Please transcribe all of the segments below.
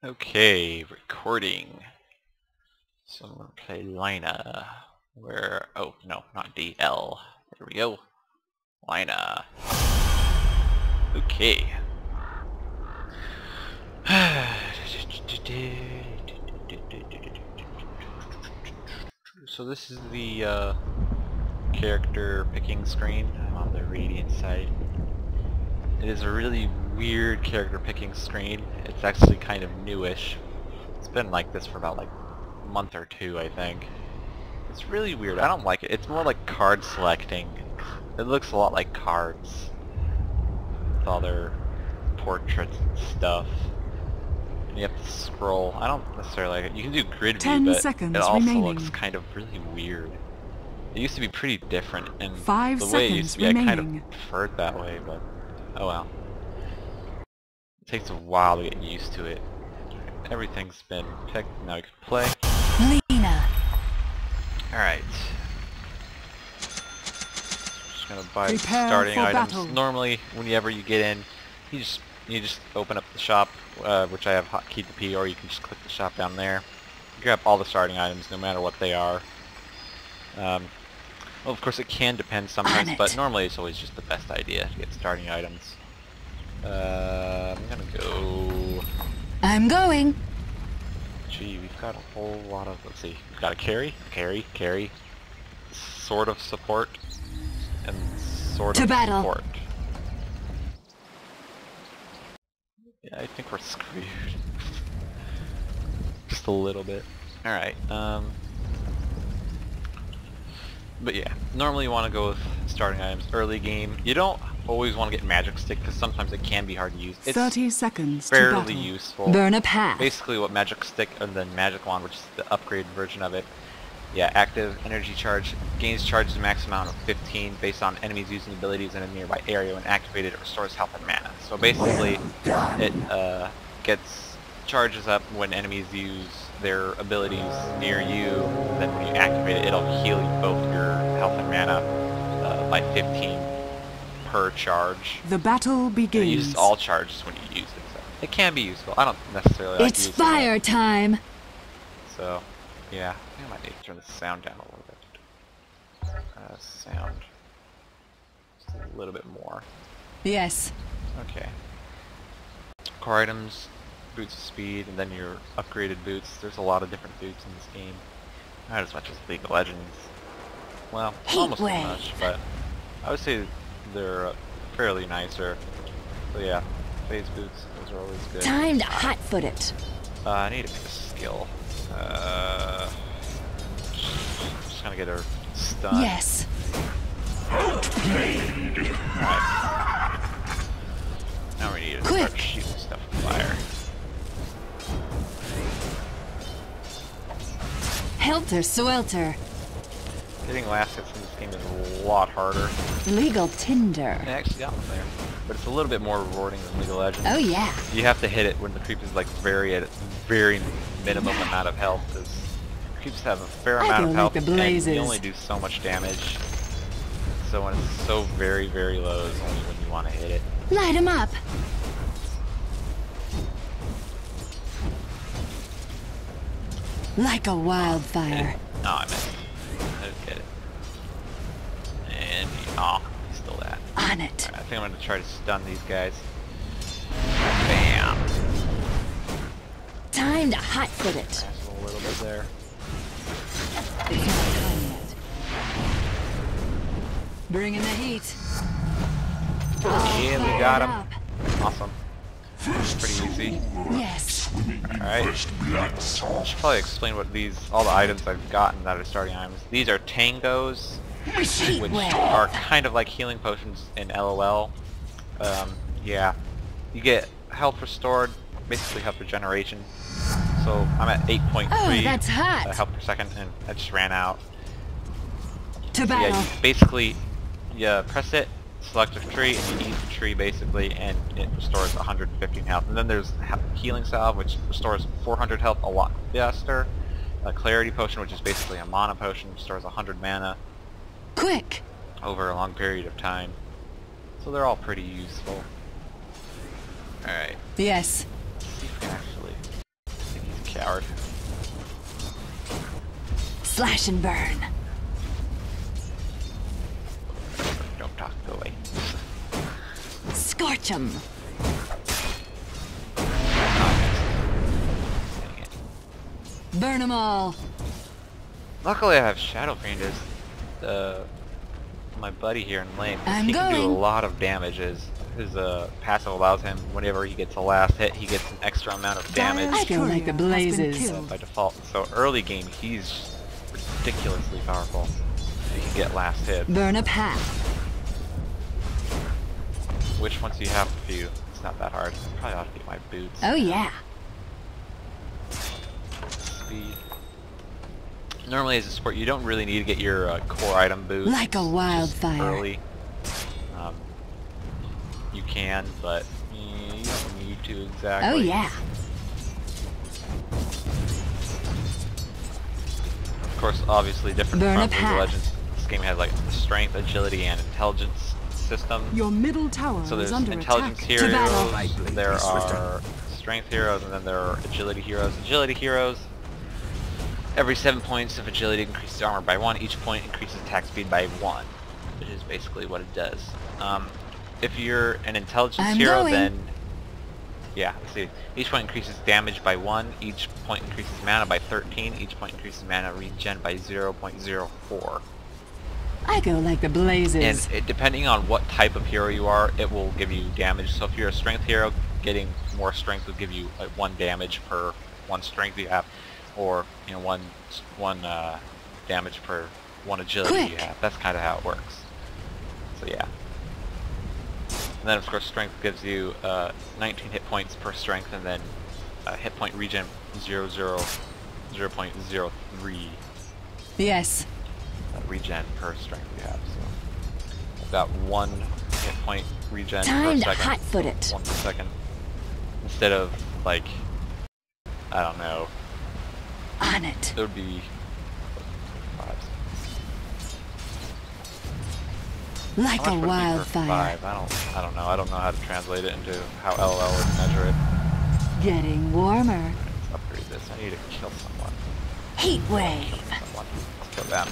Okay, recording. So I'm gonna play Lina. Where? Oh no, not D. L. There we go. Lina. Okay. So this is the character picking screen. I'm on the Radiant side. It is a really weird character picking screen. It's actually kind of newish. It's been like this for about like a month or two, I think. It's really weird. I don't like it. It's more like card selecting. It looks a lot like cards with all their portraits and stuff. And you have to scroll. I don't necessarily like it. You can do grid view, but it also looks kind of really weird. It used to be pretty different, and the way it used to be, I kind of preferred that way, but oh well. It takes a while to get used to it. Everything's been picked. Now we can play. Lina. Alright. Just gonna buy starting items. Battle. Normally, whenever you get in, you just open up the shop, which I have hotkeyed to P, or you can just click the shop down there. You grab all the starting items, no matter what they are. Well, of course, it can depend sometimes, but normally it's always just the best idea to get starting items. I'm gonna go. I'm going. Gee, we've got a whole lot of. Let's see. We've got a carry, sort of support, and sort of support. Yeah, I think we're screwed. Just a little bit. All right. But yeah, normally you want to go with starting items early game. You don't always want to get magic stick because sometimes it can be hard to use. It's 30 seconds fairly useful. Burn a path. Basically what magic stick and then magic wand, which is the upgraded version of it. Yeah, active energy charge gains charge to max amount of 15 based on enemies using abilities in a nearby area. When activated, it restores health and mana. So basically, it gets charges up when enemies use their abilities near you. Then when you activate it, it'll heal you both your health and mana by 15 per charge. The battle begins. And it uses all charges when you use it. So it can be useful. I don't necessarily like using it. It's fire time. So, yeah, I think I might need to turn the sound down a little bit. Sound. Just a little bit more. Yes. Okay. Core items. Boots of speed, and then your upgraded boots. There's a lot of different boots in this game. Not as much as League of Legends. Well, almost as much, but I would say they're fairly nicer. So yeah, phase boots, those are always good. Time to hot-foot it. I need to pick a skill. Just gonna get her stunned. Yes. Alright. Now we need to start shooting stuff with fire. Helter Swelter. Getting last hits in this game is a lot harder. Legal Tinder. I actually got one there, but it's a little bit more rewarding than League of Legends. Oh yeah. You have to hit it when the creep is like very minimum amount of health. Because creeps have a fair amount of health, and you only do so much damage. So when it's so very low is only when you want to hit it. Light 'em up. Like a wildfire. No, I missed. I didn't get it. And he's still that. On it. Right, I think I'm gonna try to stun these guys. Bam. Time to hot-foot it. A little bit there. It's not time yet. Bringing the heat. Yeah, we got him. Awesome. Pretty easy. Yes. Alright. I should probably explain what all the items I've gotten that are starting items. These are tangos, which are kind of like healing potions in LOL. Yeah. You get health restored, basically health regeneration. So I'm at 8.3 that's hot. health per second, and I just ran out. To battle. Yeah, you press it, select a tree, and you eat the tree basically, and it restores 115 health. And then there's healing salve, which restores 400 health a lot faster. A clarity potion, which is basically a mana potion, restores 100 mana. Quick. Over a long period of time. So they're all pretty useful. Alright. Yes. Let's see if we can actually hard. Slash and burn. Don't talk, go away. Scorch 'em. Dang it. Burn 'em all. Luckily I have Shadow Fiend as my buddy here in lane. I'm He can do a going. lot of damage. His passive allows him, whenever he gets a last hit, he gets an extra amount of damage I go like the blazes. by default. So early game, he's ridiculously powerful. He can get last hit. Burn a path. Which once you have a few, it's not that hard. I probably ought to get my boots. Oh yeah. Speed. Normally as a sport, you don't really need to get your core item boost. Like a wildfire. Early. You can, but you don't need to exactly. Oh yeah. Of course, obviously different Burn from a League of path. Legends. This game has like strength, agility, and intelligence system. Your middle tower So there's is under intelligence attack. heroes, battle. there are strength heroes, and then there are agility heroes. Agility heroes, every 7 points of agility increases armor by 1. Each point increases attack speed by 1, which is basically what it does. If you're an intelligence I'm hero, going. then yeah, see, each point increases damage by 1. Each point increases mana by 13. Each point increases mana regen by 0.04. I go like the blazes. And depending on what type of hero you are, it will give you damage. So if you're a strength hero, getting more strength will give you like 1 damage per 1 strength you have, or you know 1 damage per 1 agility you Quick. have. That's kind of how it works. So yeah. And then of course strength gives you 19 hit points per strength, and then hit point regen 0.03 Yes. regen per strength you have. So I've got 1 hit point regen Time per to second. hot-foot it. 1 per second. Instead of like, I don't know, On it. it would be 5. Like How a much would it be per wildfire. 5? I don't know. I don't know how to translate it into how LOL would measure it. Getting warmer. Let's upgrade this. I need to kill someone. Heat wave. Someone. Let's kill them.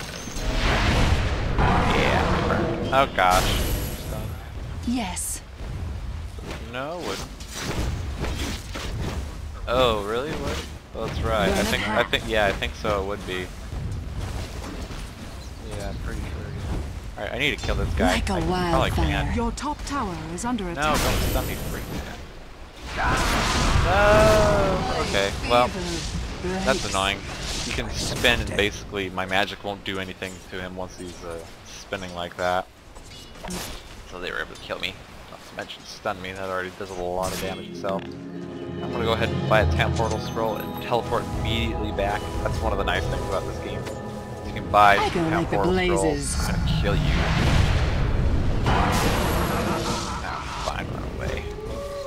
Yeah, burned. Oh gosh. Stunned. Yes. No, it wouldn't. Oh, really? What? Well, that's right. Burn a I think, yeah, I think so. It would be. Yeah, I'm pretty sure. Yeah. All right, I need to kill this guy. Like a I probably wildfire. can. Your top tower is under No, attack. don't stun me free. No. Okay. Well, that's annoying. You can spin, and basically my magic won't do anything to him once he's spinning like that. So they were able to kill me. Not to mention stun me. That already does a lot of damage itself. I'm gonna go ahead and buy a town portal scroll and teleport immediately back. That's one of the nice things about this game. You can buy I go town like the portal blazes. scroll. I'm gonna kill you. Now, fine, run away.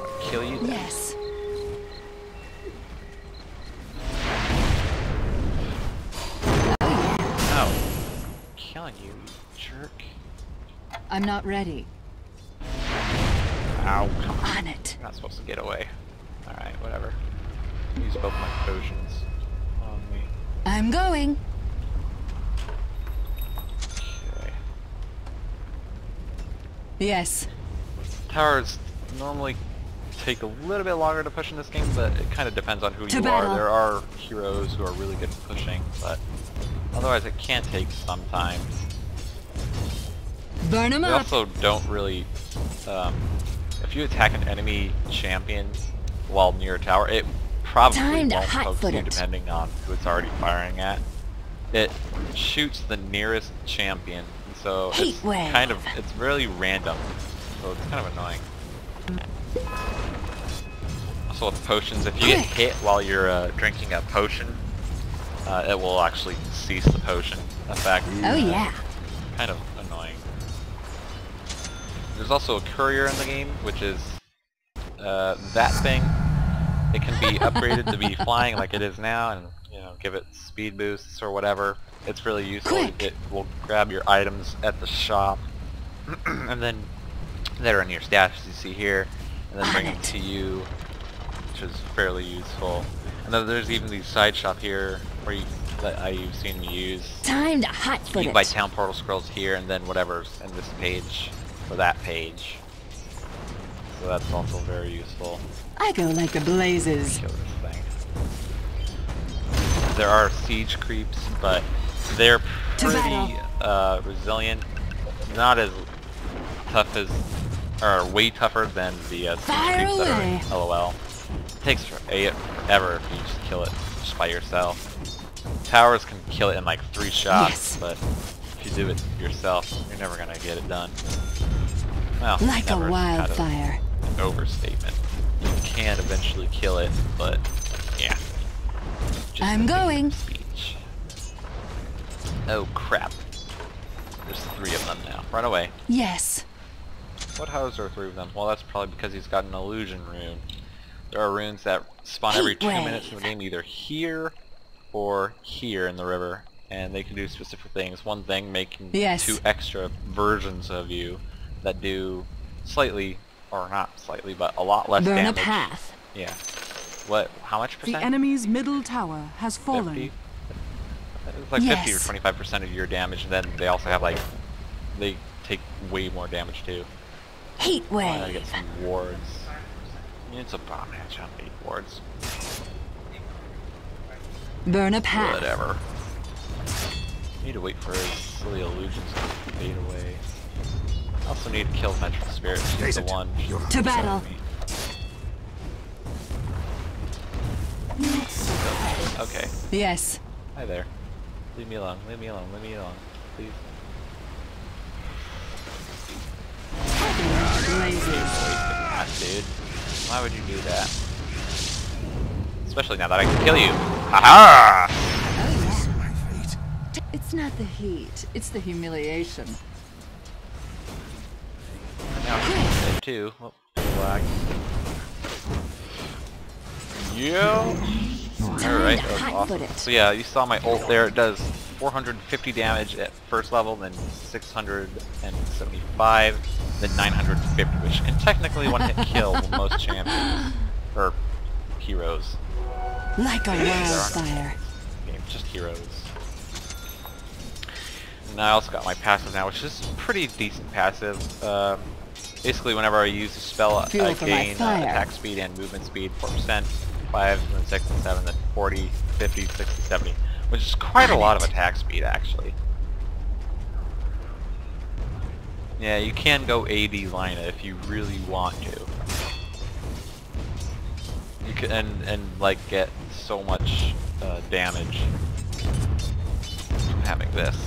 I'll kill you. Yes. No. I'm killing you, you jerk. I'm not ready. Ow, come on. On it. You're not supposed to get away. Alright, whatever. Use both my potions on me. I'm going. Okay. Yes. Towers normally take a little bit longer to push in this game, but it kind of depends on who To you battle. are. There are heroes who are really good at pushing, but otherwise it can take some time. Burn 'em They up. also don't really... if you attack an enemy champion while near a tower, it probably Time to won't poke hot-foot you it. depending on who it's already firing at. It shoots the nearest champion, and so Heat it's wave. kind of, it's really random, so it's kind of annoying. Also with potions, if you get Quick. hit while you're drinking a potion, it will actually cease the potion effect. Oh yeah. Kind of annoying. There's also a courier in the game, which is that thing. It can be upgraded to be flying like it is now, and you know, give it speed boosts or whatever. It's really useful. Quick. It will grab your items at the shop, and then that are in your stash, as you see here, and then On bring them it. to you which is fairly useful. And then there's even the side shop here where you've seen me use. Time to hotfoot You it. can buy town portal scrolls here and then whatever's in this page or that page. So that's also very useful. I go like the blazes. Kill this thing. There are siege creeps, but they're pretty resilient. Not as tough as, or way tougher than the siege Fire creeps that are in away. LOL. It takes forever if you just kill it just by yourself. Towers can kill it in like 3 shots, Yes. but if you do it yourself, you're never gonna get it done. Well, Like never, a wildfire. kind of overstatement. You can eventually kill it, but yeah. Just I'm a figure of going. Speech. Oh crap. There's 3 of them now. Run away. Yes. What how is there 3 of them? Well, that's probably because he's got an illusion rune. There are runes that spawn every 2 Heat minutes in the wave. game, either here or here in the river, and they can do specific things. One thing making Yes. 2 extra versions of you that do slightly, or not slightly, but a lot less Burn a damage. path. Yeah. What? How much The percent? enemy's middle tower has fallen. 50? It's like 50 or Yes. 25% of your damage, and then they also have like, they take way more damage too. Heat I gotta wave. get some wards. It's a bomb match on 8 wards. Burn a path. Whatever. Need to wait for his silly illusions to fade away. Also need to kill Vengeful Spirit. She's the one. To battle. Okay. Yes. Hi there. Leave me alone. Leave me alone. Leave me alone. Please. Blazes. Ah, dude. Why would you do that? Especially now that I can kill you. Haha! It's not the heat, it's the humiliation. Now I'm dead too. Oh, lag. Yeah. Alright, that was awesome. So yeah, you saw my ult there. It does 450 damage at first level, then 675, then 950, which can technically one-hit kill most champions or heroes. Like a There aren't wildfire. games, just heroes. And I also got my passive now, which is pretty decent passive. Basically, whenever I use a spell, Fuel I for my gain fire. attack speed and movement speed 4%, 5, then 6, and 7, then 40, 50, 60, 70, which is quite a lot of attack speed, actually. Yeah, you can go AD Lina if you really want to. You can and like get so much damage from having this.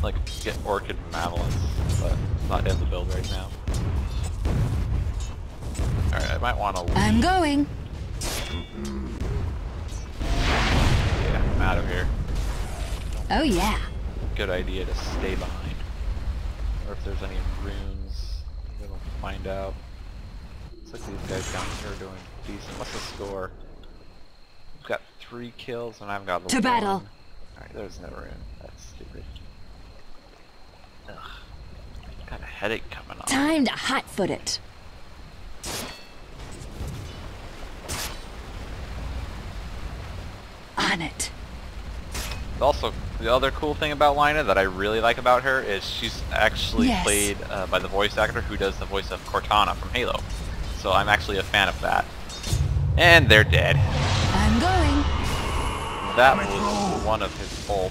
Like get Orchid Malevolence, but not in the build right now. Alright, I might want to leave. I'm going. Yeah, I'm out of here. Oh yeah. Good idea to stay behind. Or if there's any runes, we'll find out. Looks like these guys down here are doing decent. What's the score? We've got 3 kills and I've got the To one. battle. Alright, there's no rune. That's stupid. Ugh. Got a headache coming on. Time to hotfoot it. On it. Also, the other cool thing about Lina that I really like about her is she's actually Yes. played by the voice actor who does the voice of Cortana from Halo. So I'm actually a fan of that. And they're dead. I'm going. That was one of his ults.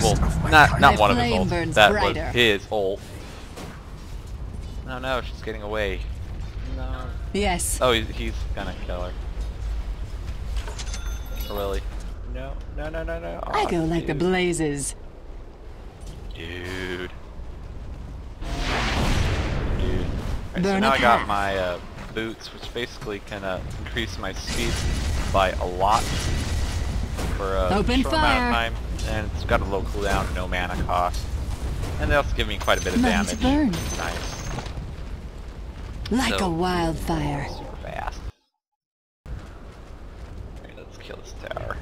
Well, not My one of his flame ults. burns That brighter. was his ult. No, no, she's getting away. No. Yes. Oh, he's gonna kill her. Or will he? No, no, no, no, no. I Aw, go like the dude. blazes. Dude. Dude. Alright, so Burn now a I got path. my boots, which basically can increase my speed by a lot for a Open short amount fire. of time. And it's got a low cooldown, no mana cost. And they also give me quite a bit of Money to damage. burn. Nice. Like So, a wildfire. super fast. Alright, let's kill this tower.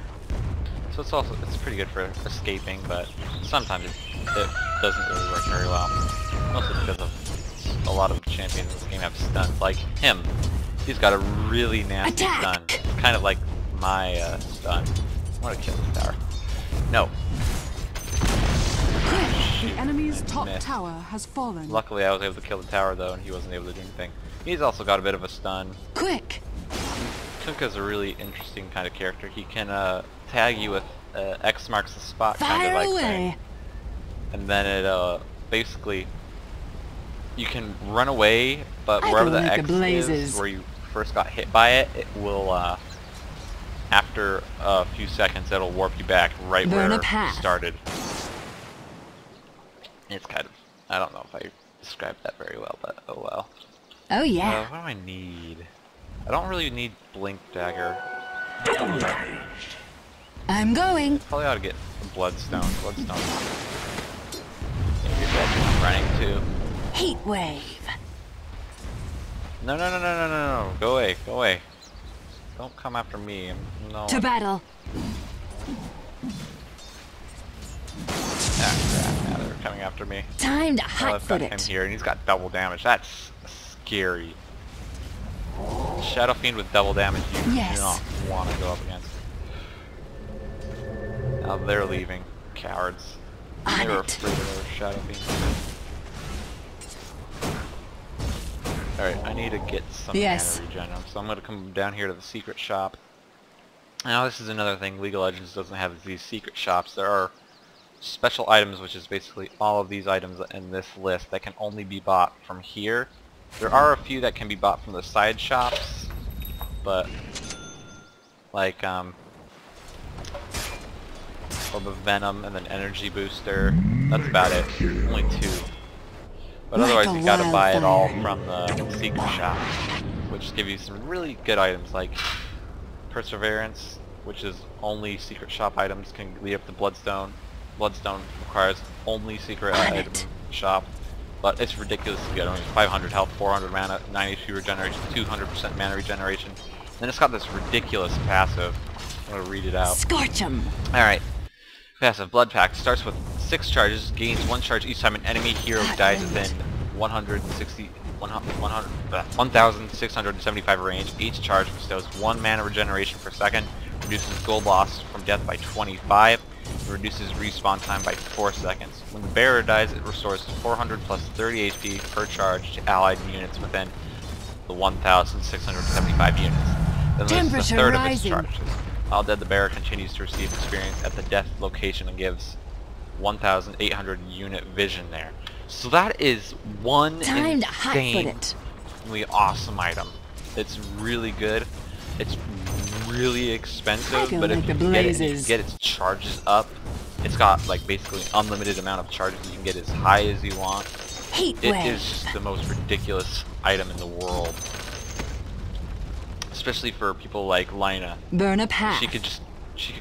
So it's pretty good for escaping, but sometimes it doesn't really work very well. Mostly because of a lot of champions in this game have stuns, like him. He's got a really nasty Attack. stun. It's kind of like my stun. I want to kill this tower. No. The enemy's top missed. tower has fallen. Luckily I was able to kill the tower though, and he wasn't able to do anything. He's also got a bit of a stun. Quick. Kuka's a really interesting kind of character. He can tag you with X marks the spot kind Fire of like away. thing. And then it basically you can run away, but I wherever go the like X the blazes. is, where you first got hit by it, it will after a few seconds it'll warp you back right Burn a where you path. started. It's kind of, I don't know if I described that very well, but oh well. Oh yeah. What do I need? I don't really need Blink Dagger. I'm going. Probably ought to get some Bloodstone. Bloodstone. Maybe I'm running too. Heat wave. No, no, no, no, no, no, no. Go away, go away. Don't come after me. No. To battle. Ah, crap. Now they're coming after me. Time to Oh, hot I've got foot him it. here, and he's got double damage. That's scary. Shadow Fiend with double damage, you Yes. do not want to go up against. Now they're leaving. Cowards. On They were it. afraid of their Shadow Fiend. Alright, I need to get some Yes. mana regen, so I'm going to come down here to the secret shop. Now this is another thing, League of Legends doesn't have these secret shops. There are special items, which is basically all of these items in this list that can only be bought from here. There are a few that can be bought from the side shops, but like Orb of Venom and then Energy Booster, that's about it. Only 2. But Like otherwise a you gotta buy it all wildfire. from the secret shop, which give you some really good items like Perseverance, which is only secret shop items, can lead up to Bloodstone. Bloodstone requires only secret On item it. shop, but it's ridiculously good. I mean, 500 health, 400 mana, 90 HP regeneration, 200% mana regeneration. Then it's got this ridiculous passive. I'm gonna read it out. Scorch 'em. Alright. Passive Blood Pact starts with 6 charges, gains 1 charge each time an enemy hero dies within 1,675 range. Each charge bestows 1 mana regeneration per second, reduces gold loss from death by 25, and reduces respawn time by 4 seconds. When the bearer dies, it restores 400 plus 30 HP per charge to allied units within the 1,675 units. Then there's the Temperature third of its rising. charges. While dead, the bearer continues to receive experience at the death location and gives 1,800 unit vision there. So that is one Time to hot foot insanely it. awesome item. It's really good. It's really I expensive, go but like if you the can get it, and you blazes. can get its charges up, it's got like basically unlimited amount of charges. You can get as high as you want. Heat It wave. is just the most ridiculous item in the world. Especially for people like Lina. Burn a path. She could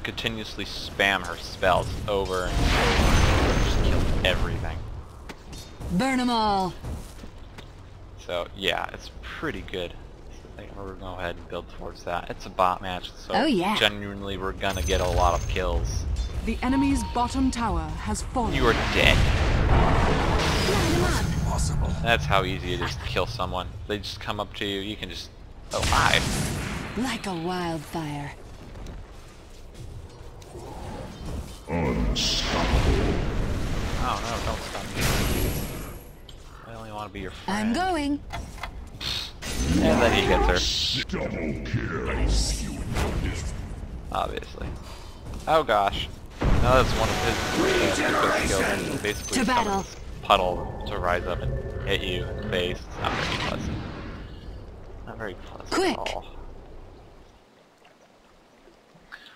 continuously spam her spells over and over, just kill everything. Burn 'em all. So yeah, it's pretty good. I think we're gonna go ahead and build towards that. It's a bot match, so Oh, yeah. genuinely we're gonna get a lot of kills. The enemy's bottom tower has fallen. You are dead. Line 'em up. That's how easy it is to kill someone. They just come up to you, you can just... Oh, hi. Like a wildfire. Oh no, don't stun me. I only want to be your friend. I'm going. And then he gets her. Double kill. Obviously. Oh gosh. No, that's one of his skills. Basically To battle. summons puddle to rise up and hit you in the face. It's not very pleasant. Not very pleasant Quick. at all.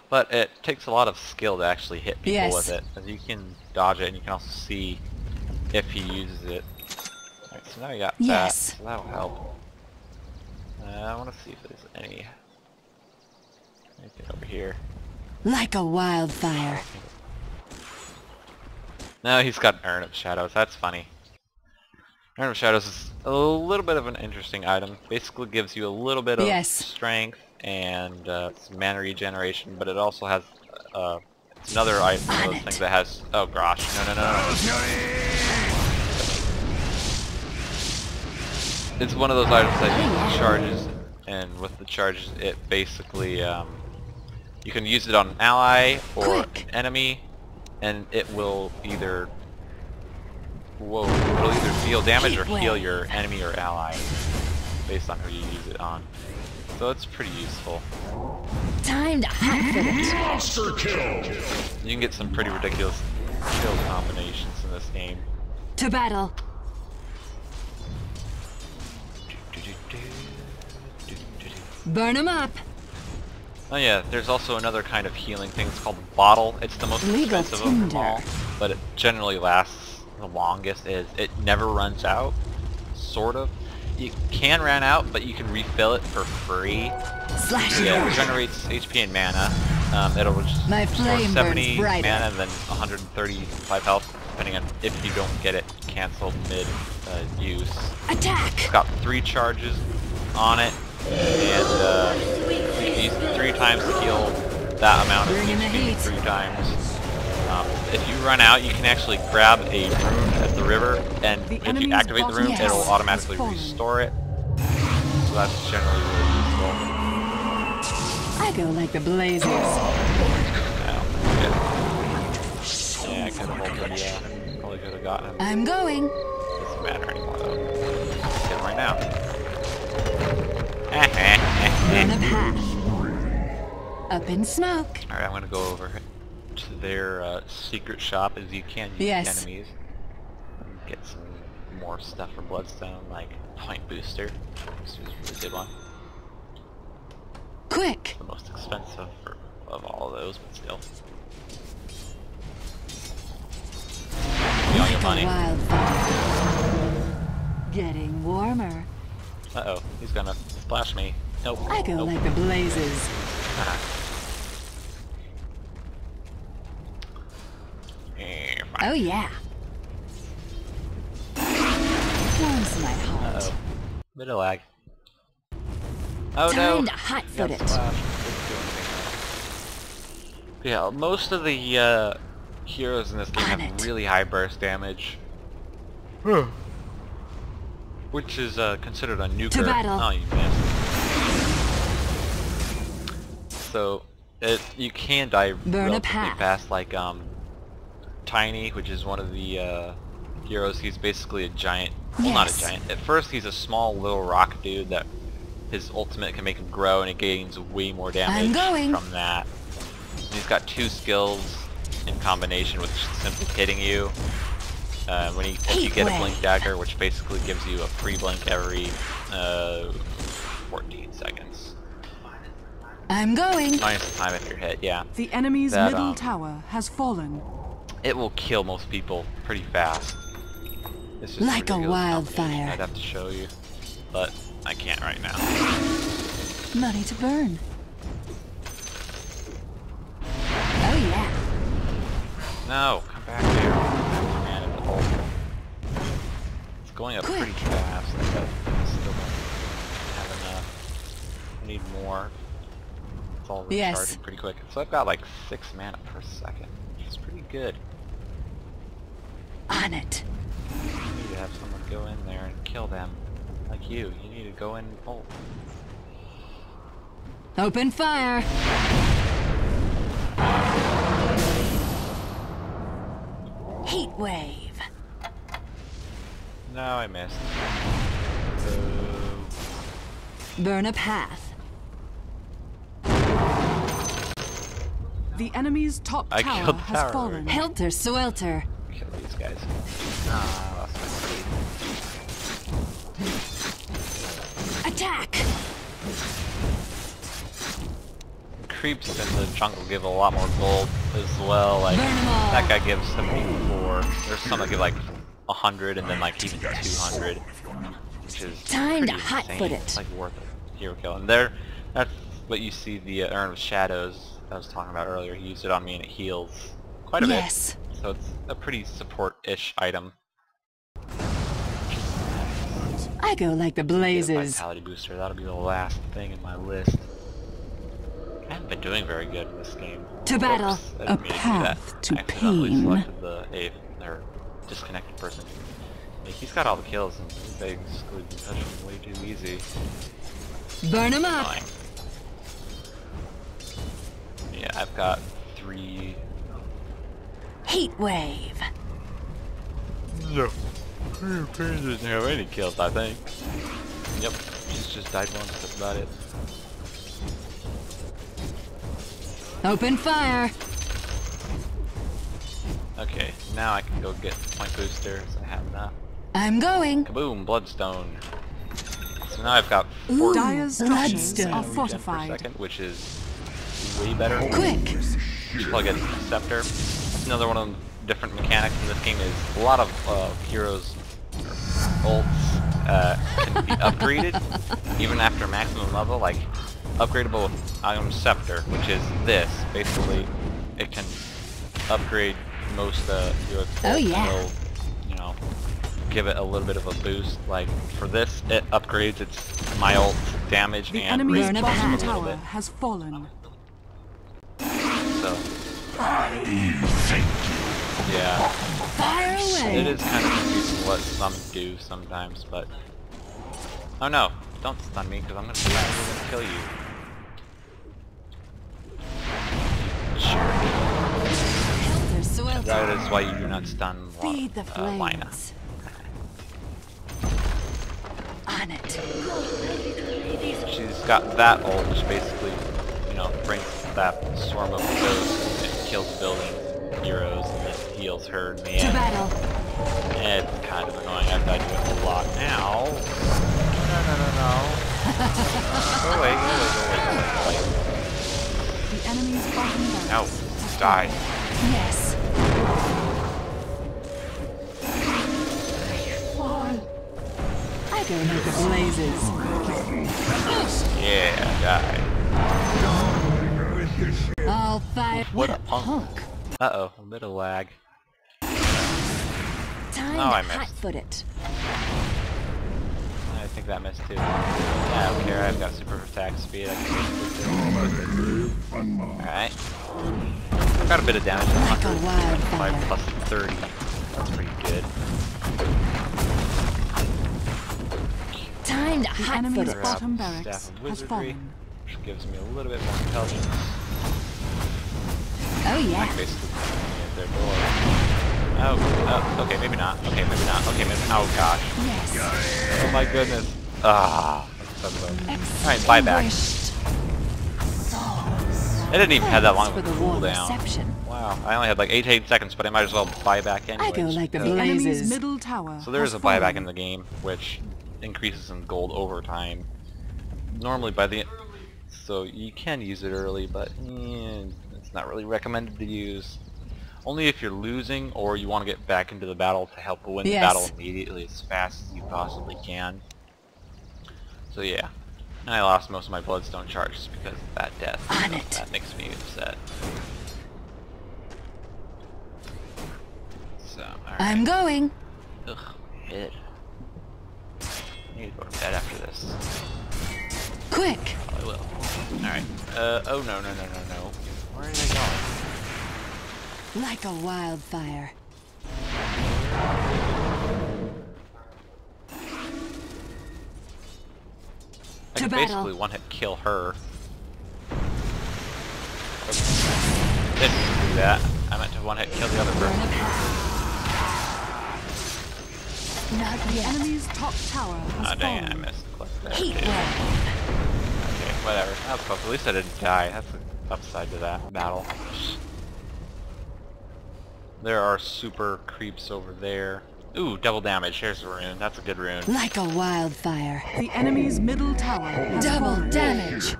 But it takes a lot of skill to actually hit people Yes. with it. As you can dodge it and you can also see if he uses it. Alright, so now we got Yes. that. So that'll help. I want to see if there's anything over here. Like a wildfire. No, he's got an Urn of Shadows. That's funny. Urn of Shadows is a little bit of an interesting item. Basically gives you a little bit of Yes. strength and some mana regeneration, but it also has it's another item, one of those things that has... Oh gosh, no. It's one of those items that charges and with the charges, it basically you can use it on an ally or Quick. enemy, and it will either it'll either deal damage or heal your enemy or ally based on who you use it on. So it's pretty useful. Time to hunt for it. Monster kill. You can get some pretty ridiculous kill combinations in this game. To battle. Burn 'em up. Oh yeah, there's also another kind of healing thing. It's called Bottle. It's the most Legal expensive of them tinder. all, but it generally lasts the longest. It never runs out, sort of. You can run out, but you can refill it for free. Slash it Yeah, it out. regenerates HP and mana. It'll just My restore flame 70 burns brighter. mana and then 135 health, depending on if you don't get it canceled mid use. Attack. It's got 3 charges on it, and you can use it 3 times to heal that amount of Bringing the HP heat. 3 times. If you run out, you can actually grab a rune at the river, and The if you enemy's activate the bottom rune, tower it'll has automatically fallen. restore it. So that's generally really useful. I go like the blazes. Yeah, I could have probably could have gotten him. I'm going. Doesn't matter anymore though. Let's get him right now. Burn a path. Up in smoke. Alright, I'm gonna go over to their secret shop as you can use Yes. enemies. And get some more stuff for Bloodstone, like Point Booster. This is a really good one. Quick. The most expensive of all of those, but still. Give me all your Like a money. wildfire. Getting warmer. Uh-oh, he's gonna splash me. Nope. I go nope. like the blazes. Ah. Eh, fine. Oh yeah. Warms my heart. Uh-oh. Bit of lag. Oh no! Time to hot foot Got it. splashed. Didn't do anything. Yeah, most of the heroes in this game On have it. really high burst damage. Which is considered a nuker. To battle. Oh, you missed. So, you can die Burn a relatively path. fast, like Tiny, which is one of the heroes. He's basically a giant. Well, not a Yes. giant. At first, he's a small little rock dude that his ultimate can make him grow, and it gains way more damage going. from that. And he's got 2 skills in combination with simply hitting you. When you get a Heat blink wave. dagger, which basically gives you a free blink every 14 seconds. I'm going. Minus the time if you're hit, yeah. The enemy's That, middle tower has fallen. It will kill most people pretty fast. It's just Like a ridiculous wildfire. combination. I'd have to show you, but I can't right now. Money to burn. Oh yeah. No, come back here. Man, in the hole. It's going up pretty Quick. fast. I still don't have enough. I need more. It's all recharging Yes. pretty quick. So I've got like 6 mana per second, which is pretty good. On it. You need to have someone go in there and kill them. Like you. You need to go in and ult. Open fire. Heat wave. No, I missed. Boo. Burn a path. The enemy's top I tower killed the has tower fallen. Helter swelter. Kill these guys. Ah, I lost my speed. Attack. Creeps in the jungle give a lot more gold as well. Like Burn 'em all. that guy gives 74. There's some that give like 100 and then like even 200, which is Time to pretty hot-foot insane. it. It's like worth a hero kill. And that's what you see the Urn of Shadows I was talking about earlier. He used it on me and it heals quite a Yes. bit. So it's a pretty support-ish item. I go like the Get a blazes. Vitality booster. That'll be the last thing in my list. I haven't been doing very good in this game. To battle. Oops, I A didn't mean to do that. path to I accidentally pain. selected the or disconnected person. Like, he's got all the kills, and they exclude me touching way too easy. Burn 'em up. Annoying. Yeah, I've got 3. Heat wave. No. Doesn't have any kills, I think. Yep, he's just died once, that's about it. Open fire. Okay, now I can go get the point boosters. I have enough. I'm going. Kaboom, bloodstone. So now I've got Ooh, 4 Dyer's structures bloodstone. are regen per fortified. second, which is way better. Quick. Just plug in Scepter. That's another one of the different mechanics in this game is a lot of heroes' ults can be upgraded even after maximum level, like upgradable item Scepter, which is this. Basically, it can upgrade most heroes' Oh, ults, yeah. so, you know, give it a little bit of a boost. Like for this, it upgrades its my ult damage The and enemy's Burn up bottom a little tower bit. has fallen. So yeah. Fire away. It is kind of confusing what some do sometimes, but... Oh no! Don't stun me, because I'm gonna kill you. Sure. Helter Skelter. That is why you do not stun Feed the Lina. flames. On it. She's got that ult, which basically, you know, brings that swarm of ghosts and kills building heroes and then heals her in the To end. battle. It's kind of annoying. I've died to it a lot now. No. Go away. The enemy's bottom barracks Ow. has Die. Yes. I go make the blazes. Yeah, die. All fire. What a punk. Uh-oh, a bit of lag. Time Oh, I to missed. hot-foot it. I think that missed too. Yeah, I don't care, I've got super attack speed. I can Alright. I've got a bit of damage. Like a 100 wildfire. plus 30. That's pretty good. Time to The hot-foot enemy's it. Grab bottom Staff barracks of has Wizardry, fallen. which gives me a little bit more intelligence. Oh I yeah. can basically get their door. Oh, okay, maybe not. Okay, maybe not. Okay, maybe. Oh gosh. Yes. Oh my goodness. Ah. Alright, buyback. Extinguished. It didn't even have that long of For a the warm cooldown. reception. Wow, I only had like 8 seconds, but I might as well buy back anyways. I go like the The because- enemy's blazes. middle tower So there is has a buyback fallen. in the game, which increases in gold over time. Normally by the... So you can use it early, but it's not really recommended to use. Only if you're losing or you want to get back into the battle to help win the Yes. battle immediately as fast as you possibly can. So yeah. And I lost most of my bloodstone charges because of that death. On So it. that makes me upset. So, alright. I'm going. Ugh, head. I need to go to bed after this. Quick. Oh, I will. Alright. Oh no. Where are they going? Like a wildfire. I To can battle. basically one-hit kill her. Didn't mean to do that. I meant to one-hit kill the other person. Not The yet. enemy's top tower has Ah, dang it, I fallen. missed the clip there Heat too. wave. Okay, whatever. That was close. At least I didn't die. That's the upside to that battle. There are super creeps over there. Ooh, double damage. Here's a rune. That's a good rune. Like a wildfire. The enemy's middle tower has Double fallen. damage.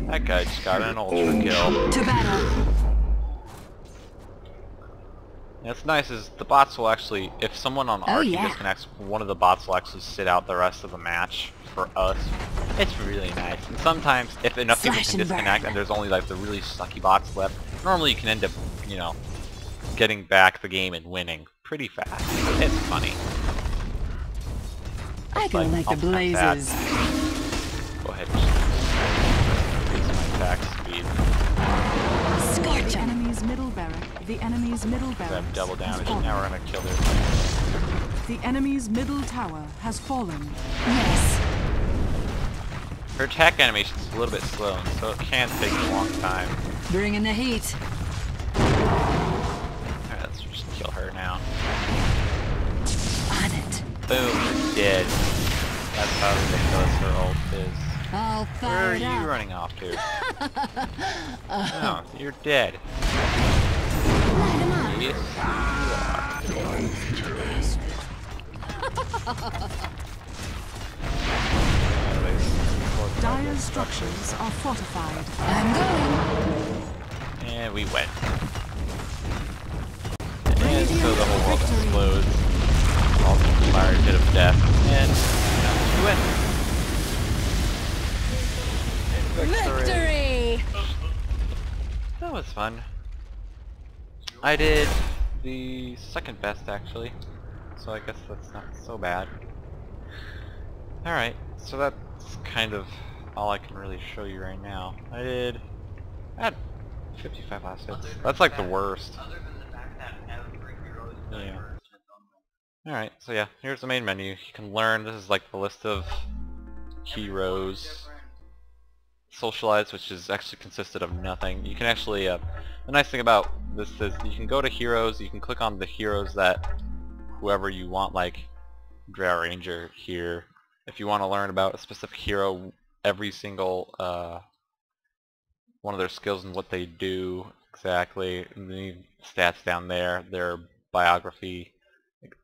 That guy just got an ultra kill. To battle. What's nice is the bots will actually, if someone on Archie yeah. disconnects, one of the bots will actually sit out the rest of the match for us. It's really nice. And sometimes, if enough people Slash can and disconnect burn. and there's only like the really sucky bots left, normally you can end up, you know, getting back the game and winning pretty fast. It's funny. I go like the I'll pack that. blazes. Go ahead and increase my attack speed. Scorch The 'em. enemy's middle barrack. The enemy's middle I have barracks double has damage. fallen. Now we're gonna kill their... The enemy's middle tower has fallen. Yes. Her attack animation is a little bit slow, so it can take a long time. Bringing the heat. Alright, let's just kill her now. On it. Boom, dead. That's how ridiculous her ult is. All Where are fired you up. running off to? No, you're dead. Light 'em up. Yes, you are. Dire structures are fortified. I'm going. And we went. And so the whole world explodes. All the fire hit of death. And we win. Victory! That was fun. I did the second best actually, so I guess that's not so bad. Alright, so that's kind of all I can really show you right now. I had 55 last hits. That's like the worst. Yeah. Alright, so yeah, here's the main menu. You can learn, this is like the list of heroes. Socialize, which is actually consisted of nothing. You can actually, the nice thing about this is you can go to heroes, you can click on the heroes that whoever you want, like Drow Ranger here. If you want to learn about a specific hero, every single one of their skills and what they do exactly, and the stats down there, their biography,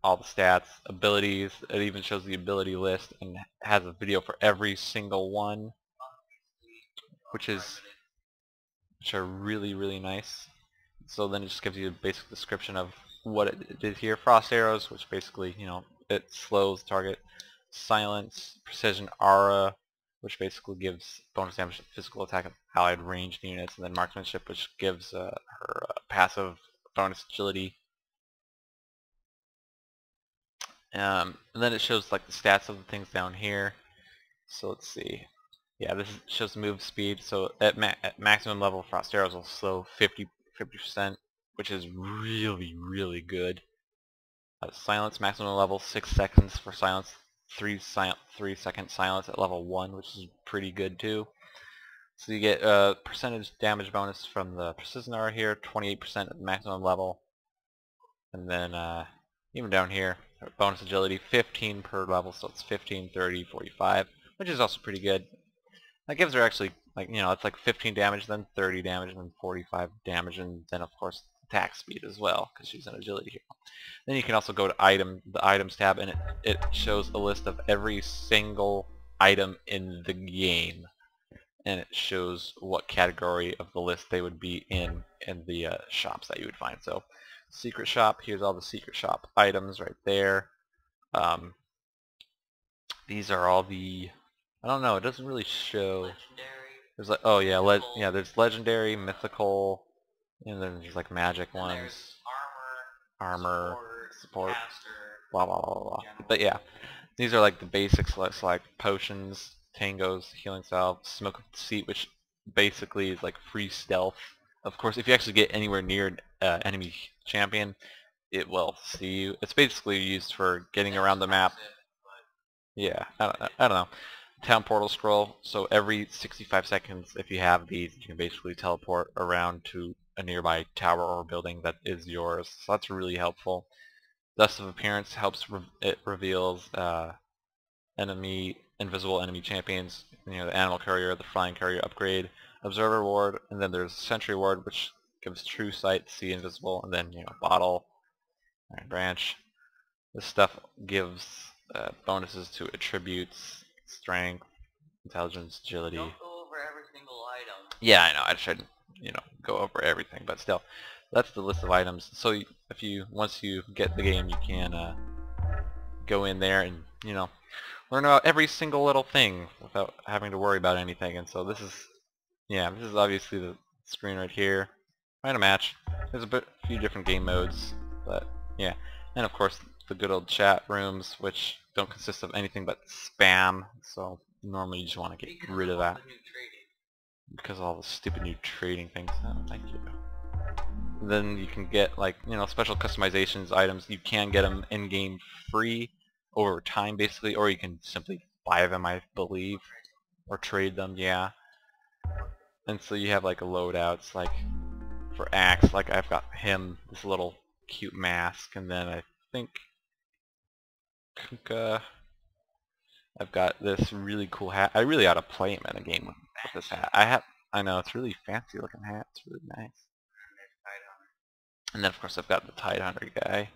all the stats, abilities, it even shows the ability list and has a video for every single one, which are really nice. So then it just gives you a basic description of what it did here. Frost arrows, which basically, you know, it slows target. Silence, precision aura, which basically gives bonus damage to physical attack of allied ranged units, and then marksmanship, which gives her passive bonus agility. And then it shows like the stats of the things down here. So let's see. Yeah, this shows move speed. So at maximum level, Frost arrows will slow 50%, which is really good. Silence maximum level 6 seconds for silence. 3-second silence at level 1, which is pretty good too. So you get a percentage damage bonus from the precision aura here, 28% at the maximum level, and then even down here, bonus agility 15 per level, so it's 15, 30, 45, which is also pretty good. That gives her actually, like, you know, it's like 15 damage, then 30 damage, then 45 damage, and then of course attack speed as well, because she's an agility hero. Then you can also go to the items tab, and it shows a list of every single item in the game, and it shows what category of the list they would be in the shops that you would find. So secret shop, here's all the secret shop items right there. These are all the, I don't know, it doesn't really show. There's like, oh yeah, there's legendary, mythical, and then there's like magic ones. Armor, support, blah blah blah blah. But yeah, these are like the basics, like potions, tangos, healing salve, smoke of deceit, which basically is like free stealth. Of course, if you actually get anywhere near enemy champion, it will see you. It's basically used for getting around the map. Yeah, I don't know. Town portal scroll. So every 65 seconds, if you have these, you can basically teleport around to a nearby tower or building that is yours. So that's really helpful. Dust of Appearance helps, it reveals invisible enemy champions. You know, the Animal Courier, the Flying Courier upgrade, Observer Ward, and then there's Sentry Ward, which gives True Sight, see invisible, and then, you know, Bottle, and Branch. This stuff gives bonuses to attributes, strength, intelligence, agility. Don't go over every single item. Yeah, I know. I shouldn't, you know, go over everything, but still, that's the list of items. So if you once you get the game, you can go in there and, you know, learn about every single little thing without having to worry about anything. And so this is obviously the screen right here. Find a match. There's a few different game modes, but yeah, and of course the good old chat rooms, which don't consist of anything but spam. So normally you just want to get rid of that. Because of all the stupid new trading things. Oh, thank you. Then you can get, like, you know, special customizations items. You can get them in-game free over time, basically, or you can simply buy them, I believe. or trade them, yeah. And so you have like a loadouts, like for axe, like I've got him, this little cute mask, and then I think Kunkka, I've got this really cool hat. I really ought to play him in a game with this hat. I know, it's really fancy looking hat. It's really nice. And then of course I've got the Tidehunter guy.